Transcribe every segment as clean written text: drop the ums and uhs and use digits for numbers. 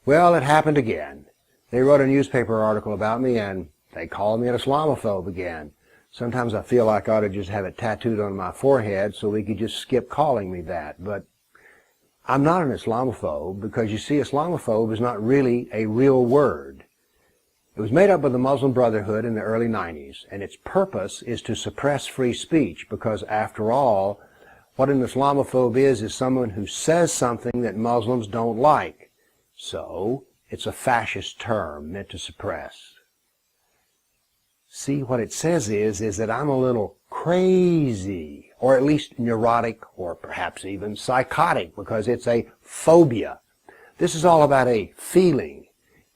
Well, it happened again. They wrote a newspaper article about me and they called me an Islamophobe again. Sometimes I feel like I ought to just have it tattooed on my forehead so we could just skip calling me that. But I'm not an Islamophobe because, you see, Islamophobe is not really a real word. It was made up by the Muslim Brotherhood in the early 90s, and its purpose is to suppress free speech because, after all, what an Islamophobe is someone who says something that Muslims don't like. So, it's a fascist term meant to suppress. See, what it says is that I'm a little crazy, or at least neurotic, or perhaps even psychotic, because it's a phobia. This is all about a feeling.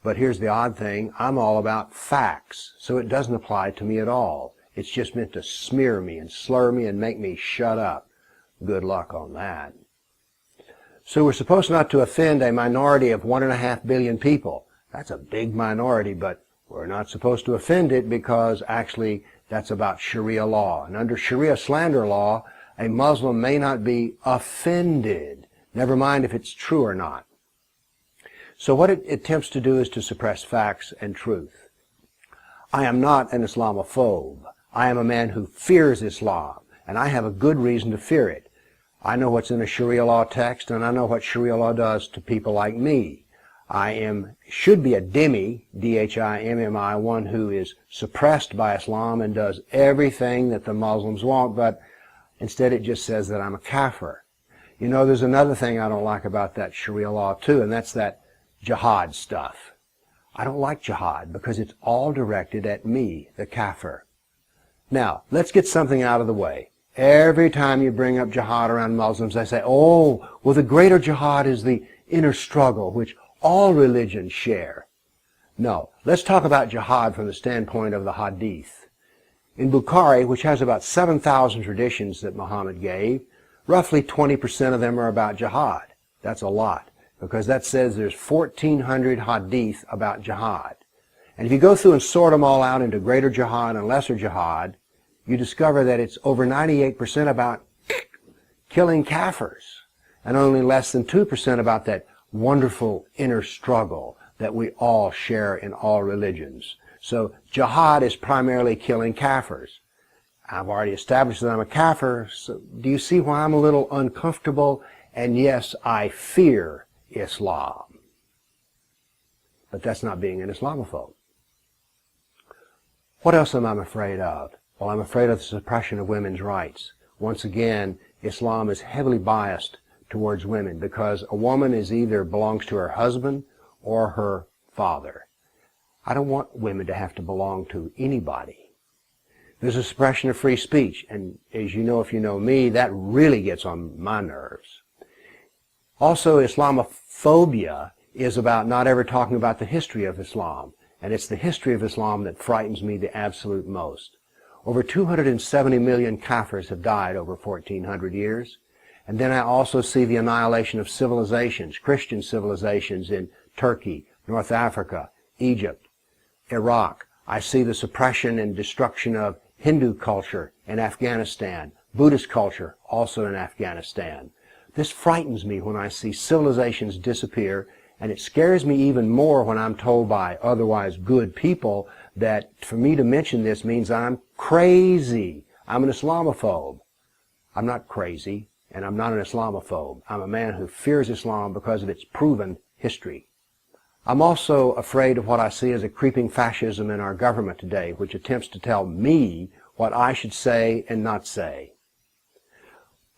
But here's the odd thing, I'm all about facts, so it doesn't apply to me at all. It's just meant to smear me and slur me and make me shut up. Good luck on that. So we're supposed not to offend a minority of 1.5 billion people. That's a big minority, but we're not supposed to offend it because actually that's about Sharia law. And under Sharia slander law, a Muslim may not be offended, never mind if it's true or not. So what it attempts to do is to suppress facts and truth. I am not an Islamophobe. I am a man who fears Islam, and I have a good reason to fear it. I know what's in a Sharia law text, and I know what Sharia law does to people like me. Should be a dhimmi, D-H-I-M-M-I, one who is suppressed by Islam and does everything that the Muslims want, but instead it just says that I'm a kafir. You know, there's another thing I don't like about that Sharia law too, and that's that jihad stuff. I don't like jihad because it's all directed at me, the kafir. Now, let's get something out of the way. Every time you bring up jihad around Muslims, they say, oh, well, the greater jihad is the inner struggle, which all religions share. No, let's talk about jihad from the standpoint of the hadith. In Bukhari, which has about 7,000 traditions that Muhammad gave, roughly 20% of them are about jihad. That's a lot, because that says there's 1,400 hadith about jihad. And if you go through and sort them all out into greater jihad and lesser jihad, you discover that it's over 98% about killing kafirs, and only less than 2% about that wonderful inner struggle that we all share in all religions. So jihad is primarily killing kafirs. I've already established that I'm a kafir, so do you see why I'm a little uncomfortable? And yes, I fear Islam. But that's not being an Islamophobe. What else am I afraid of? Well, I'm afraid of the suppression of women's rights. Once again, Islam is heavily biased towards women because a woman either belongs to her husband or her father. I don't want women to have to belong to anybody. There's a suppression of free speech, and as you know, if you know me, that really gets on my nerves. Also, Islamophobia is about not ever talking about the history of Islam, and it's the history of Islam that frightens me the absolute most. Over 270 million kafirs have died over 1,400 years. And then I also see the annihilation of civilizations, Christian civilizations in Turkey, North Africa, Egypt, Iraq. I see the suppression and destruction of Hindu culture in Afghanistan, Buddhist culture also in Afghanistan. This frightens me when I see civilizations disappear, and it scares me even more when I'm told by otherwise good people that for me to mention this means I'm crazy. I'm an Islamophobe. I'm not crazy, and I'm not an Islamophobe. I'm a man who fears Islam because of its proven history. I'm also afraid of what I see as a creeping fascism in our government today, which attempts to tell me what I should say and not say.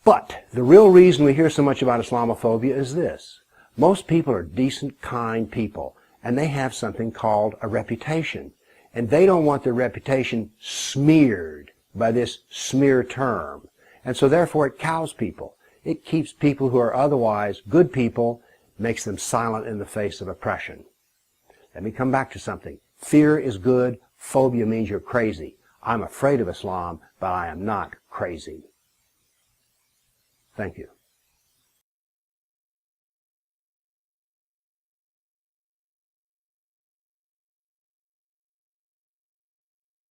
But the real reason we hear so much about Islamophobia is this. Most people are decent, kind people, and they have something called a reputation. And they don't want their reputation smeared by this smear term. And so therefore it cows people. It keeps people who are otherwise good people, makes them silent in the face of oppression. Let me come back to something. Fear is good. Phobia means you're crazy. I'm afraid of Islam, but I am not crazy. Thank you.